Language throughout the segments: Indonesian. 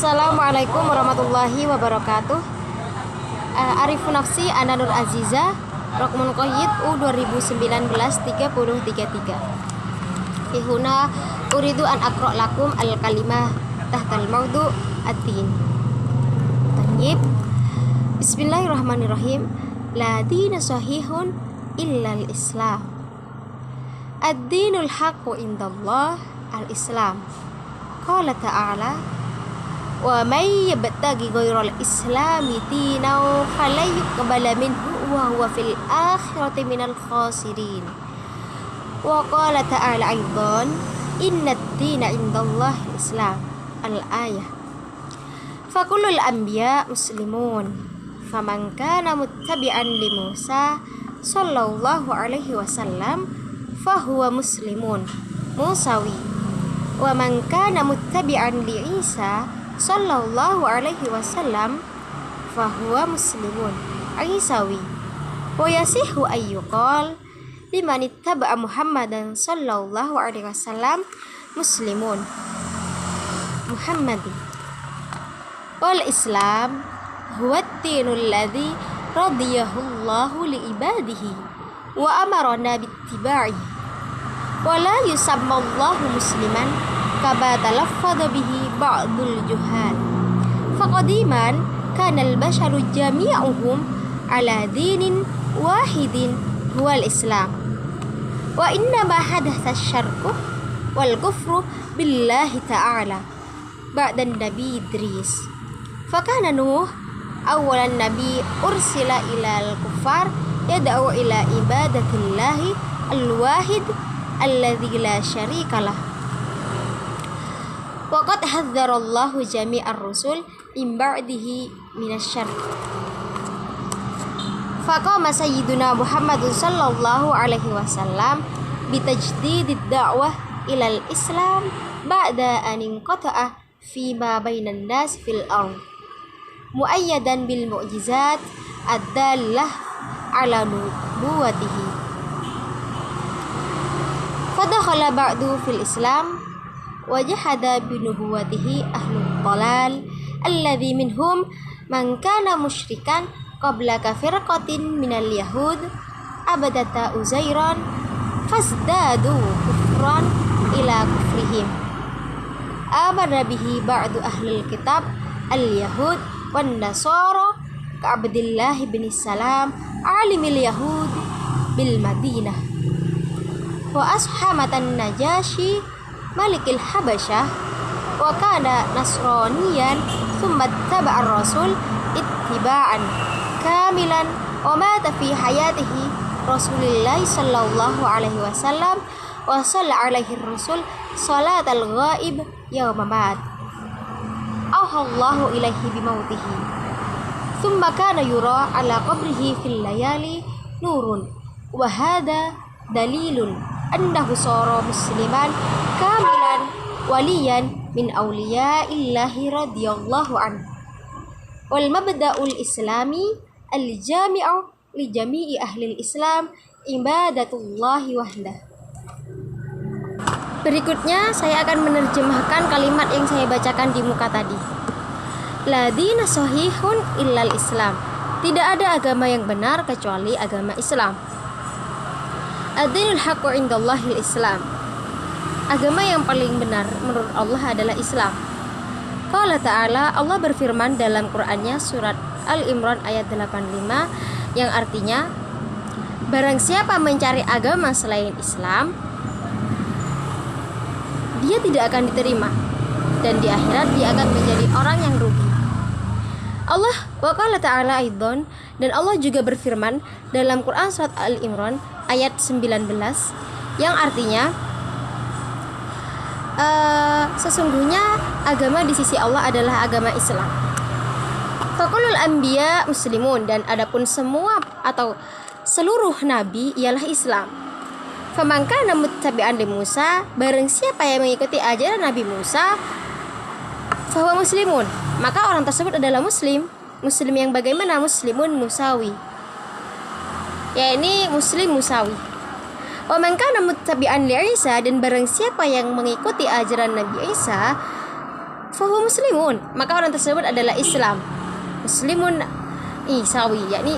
Assalamualaikum warahmatullahi wabarakatuh. Arifun nafsi Ana Nur Aziza, Rokmun Qoyid U 2019-3033. Fihuna uridu an akro lakum al kalimah tahtal maudu ad-din. Tayyib. Bismillahirrahmanirrahim. La dina sahihun illa al-islam. Ad-dinul haqqu indallah al-islam. Qala ta'ala, wa may yabtaghi ghairal islami dinan falan yuqbala minhu wa huwa fil akhirati minal khasirin. Wa qala ta'ala aidan, innad dina indallah al-islam. Al-ayah. Fa kullul anbiya muslimun, faman kana muttabi'an li Musa sallallahu alaihi wasallam fahuwa muslimun musawi, wa man kana muttabi'an li Isa sallallahu alaihi wasallam fahuwa muslimun Isawi, wa yasihu ayyuqal liman ittaba'a Muhammadan sallallahu alaihi wasallam muslimun Muhammadi. Wal Islam huwa ad-dinul ladzi radiyahu Allahu li ibadihi wa amarna bittiba'ihi, wa la yusamma Allahu musliman kama talaffadha bihi ba'dul juhal. Faqadiman kana al-basharu jami'uhum ala dinin wahidin huwal Islam, wa innama hadatha asy-syarku wal kufru billahi ta'ala ba'da nabi Idris. Fakana Nuh awalan nabi ursila ilal kuffar yad'u ila ibadatillahi al-wahid alladzi la syarikalah. Waqad hadzarallahu jami'ar rusul min ba'dihi minasyarr. Faqama sayyiduna Muhammadun sallallahu alaihi wasallam bitajdidid da'wah ilal Islam ba'da an inqata'a fi ma bainan nas fil ardh, muayyadan bil mu'jizat ad-dallah ala nubuwatihi. Fadakhala ba'du fil Islam wa jahada bi nubuwatihi ahlul dhalal alladhi minhum man kana musyrikan qabla kafirqatin minal yahud abadata uzairan fasdadu kufran ila kufrihim. Amara bihi ba'du ahlul kitab al-yahud wan nasara ka Abdillah bin Salam alimil yahud bil Madinah wa ashamatan Najashi malikil Habasyah wa kana nasraniyan thumma taba'a ar-rasul ittiba'an kamilan wa mata fi hayatihi Rasulullah sallallahu alaihi wasallam wa shalla alaihi rasul salatal ghaib yauma mat ahallahu ilaihi bimautihi thumma kana yura ala qabrihi fil layali nurun wa hada dalilun annahu sara musliman kamilan waliyan min awliyaillahi radhiyallahu anhu. Wal mabda'ul islami al-jami'u li jami'i ahlil islam ibadatullahi wahdah. Berikutnya saya akan menerjemahkan kalimat yang saya bacakan di muka tadi. La dina sahihun illal Islam. Tidak ada agama yang benar kecuali agama Islam. Ad-dinul haqqu indallahil Islam. Agama yang paling benar menurut Allah adalah Islam. Qala ta'ala, Allah berfirman dalam Qur'annya surat Al-Imran ayat 85 yang artinya, barang siapa mencari agama selain Islam, dia tidak akan diterima, dan di akhirat dia akan menjadi orang yang rugi. Allah wa qala ta'ala aidan, dan Allah juga berfirman dalam Quran surat Al-Imran ayat 19 yang artinya, sesungguhnya agama di sisi Allah adalah agama Islam. Faqulul anbiya muslimun, dan adapun semua atau seluruh nabi ialah Islam. Faman kana muttabi'an li Musa, barang siapa yang mengikuti ajaran Nabi Musa, fahuwa muslimun, maka orang tersebut adalah muslim. Muslim yang bagaimana? Muslimun musawi, ya ini muslim musawi. Wa man kana muttabi'an li Isa, dan barang siapa yang mengikuti ajaran Nabi Isa, fahuwa muslimun, maka orang tersebut adalah Islam. Muslimun isawi, yakni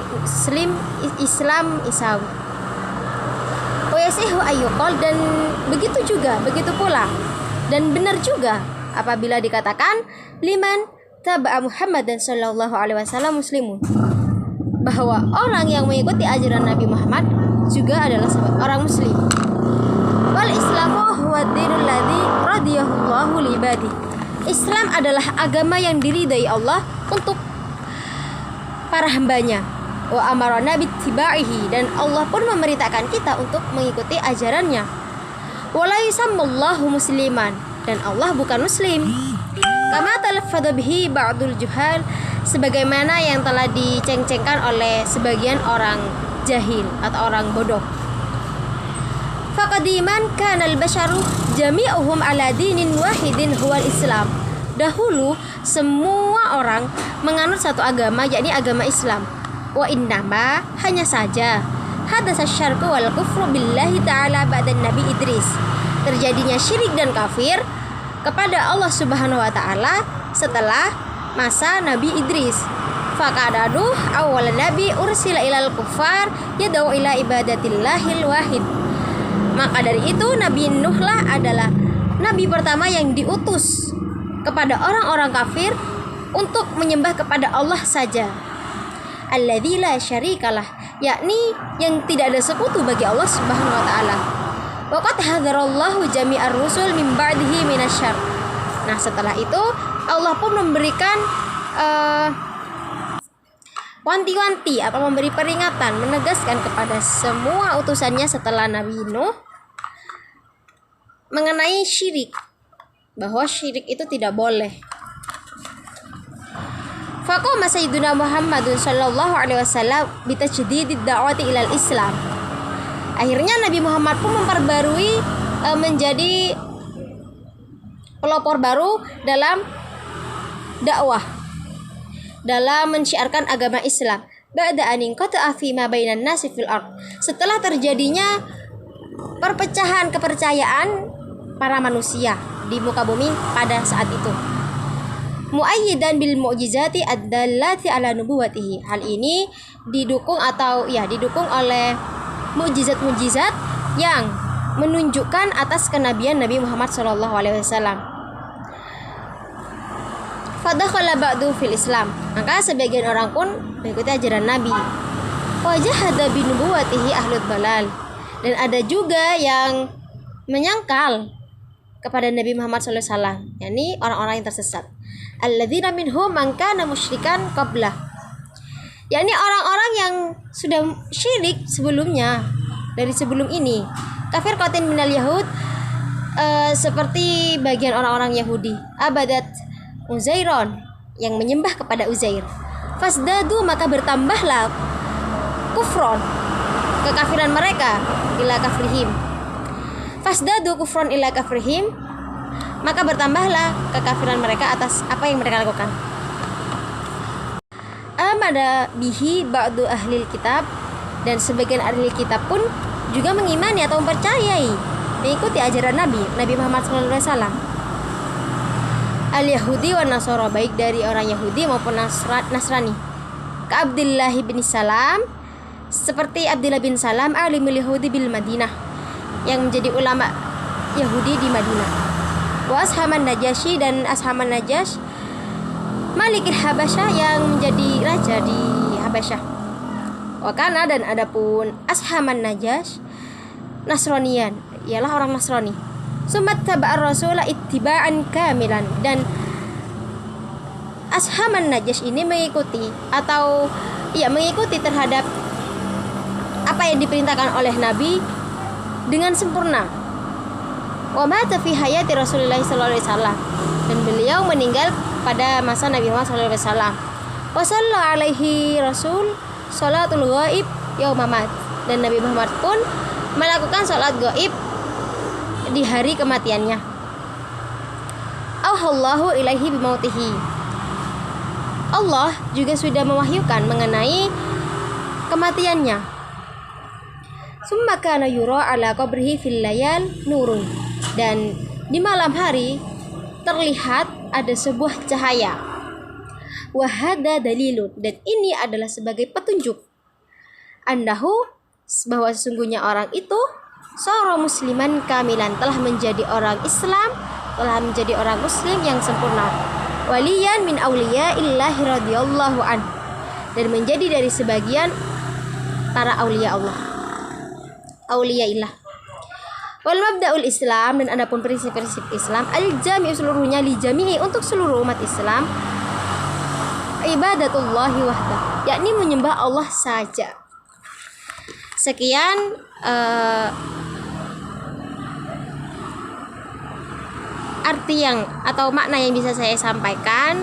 Islam isawi. Wa yasihu ayyuqal, dan begitu pula dan benar juga apabila dikatakan liman taba'a Muhammadan sallallahu alaihi wasallam muslimun, bahwa orang yang mengikuti ajaran Nabi Muhammad juga adalah orang muslim. Wal islamu huwa dinul ladzi radiyallahu li ibadi. Islam adalah agama yang diridai Allah untuk para hambanya. Wa amarana bittiba'ihi, dan Allah pun memerintahkan kita untuk mengikuti ajarannya. Wala yusammallahu musliman, dan Allah bukan muslim. Kama talaffadha bihi ba'dul juhal, sebagaimana yang telah diceng-cengkan oleh sebagian orang jahil atau orang bodoh. Faqadiman kanal basyaru jami'uhum ala dinin wahidin huwal Islam. Dahulu semua orang menganut satu agama, yakni agama Islam. Wa innama, hanya saja, hadasa syarku wal kufru billahi ta'ala ba'dan Nabi Idris. Terjadinya syirik dan kafir kepada Allah Subhanahu wa taala setelah masa Nabi Idris. Faqada Nuh awal nabi ursila ilal kufar yad'u ila ibadatilahil wahid. Maka dari itu Nabi Nuhlah adalah nabi pertama yang diutus kepada orang-orang kafir untuk menyembah kepada Allah saja. Alladzi la syarikalah, yakni yang tidak ada sekutu bagi Allah Subhanahu wa taala. Wa qad hadzarallahu jami'ar rusul min ba'dihi minasyarr. Nah, setelah itu Allah pun memberikan wanti-wanti atau memberi peringatan, menegaskan kepada semua utusannya setelah Nabi Nuh mengenai syirik, bahwa syirik itu tidak boleh. Faqama sayyiduna Muhammadun sallallahu alaihi wasallam bitajdidid da'wati ilal Islam. Akhirnya Nabi Muhammad pun memperbarui menjadi pelopor baru dalam dakwah, dalam mensyiarkan agama Islam. Ba'da anin qata'a fi ma bainan nasi fil ard. Setelah terjadinya perpecahan kepercayaan para manusia di muka bumi pada saat itu. Muayyidan bil mu'jizati ad-dallati ala nubuwatihi. Hal ini didukung oleh mukjizat-mukjizat yang menunjukkan atas kenabian Nabi Muhammad sallallahu alaihi wasallam. Fadakhala ba'du fil Islam. Maka sebagian orang pun mengikuti ajaran Nabi. Wajahada bi nubuwatihi ahlud balal. Dan ada juga yang menyangkal kepada Nabi Muhammad sallallahu alaihi wasallam, yakni orang-orang yang tersesat. Alladzina minhum man kana musyrikan qablah. Yakni orang-orang yang sudah syirik sebelumnya, dari sebelum ini. Kafir qatin minal yahud, seperti bagian orang-orang Yahudi. Abadat Uzairon, yang menyembah kepada Uzair. Fasdadu, maka bertambahlah kufron, kekafiran mereka, ila kafrihim. Fasdadu kufron ila kafrihim, maka bertambahlah kekafiran mereka atas apa yang mereka lakukan. Amada bihi ba'du ahlil kitab, dan sebagian ahli kitab pun juga mengimani atau mempercayai, mengikuti ajaran Nabi Muhammad SAW. Al-Yahudi wa Nasara, baik dari orang Yahudi maupun Nasrani. Ka Abdullah bin Salam, seperti Abdullah bin Salam alimul Yahudi bil Madinah, yang menjadi ulama Yahudi di Madinah. Wa Ashaman Najasyi, dan Ashaman Najash Malikil Habasyah, yang menjadi raja di Habasyah. Wa kana, dan adapun Ashaman Najash Nasranian, ialah orang Nasrani. Sumat taba'ar rasula ittiba'an kamilan, dan Ashaman Najash ini mengikuti terhadap apa yang diperintahkan oleh Nabi dengan sempurna. Wa mata fi hayati Rasulullah sallallahu alaihi wasallam, dan beliau meninggal pada masa Nabi Muhammad sallallahu alaihi wasallam. Wa sallallahu alaihi rasul salatul ghaib yaumamat, dan Nabi Muhammad pun melakukan salat gaib di hari kematiannya. Auhallahu ilaihi bimautihi. Allah juga sudah mewahyukan mengenai kematiannya. Summa kana yura ala qabrihi fil layal nurun, dan di malam hari terlihat ada sebuah cahaya. Wahada dalilun, dan ini adalah sebagai petunjuk. Annahu, bahwa sesungguhnya orang itu sara musliman kamilan, telah menjadi orang Islam, telah menjadi orang muslim yang sempurna. Waliyan min auliya'illahi radhiyallahu anhu, dan menjadi dari sebagian para aulia Allah, auliaillah. Wal mabda'ul Islam, dan adapun prinsip-prinsip Islam al-jami' seluruhnya li jami'i, untuk seluruh umat Islam, ibadatullahi wahdah, yakni menyembah Allah saja. Sekian arti yang atau makna yang bisa saya sampaikan.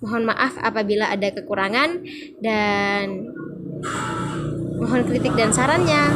Mohon maaf apabila ada kekurangan, dan mohon kritik dan sarannya.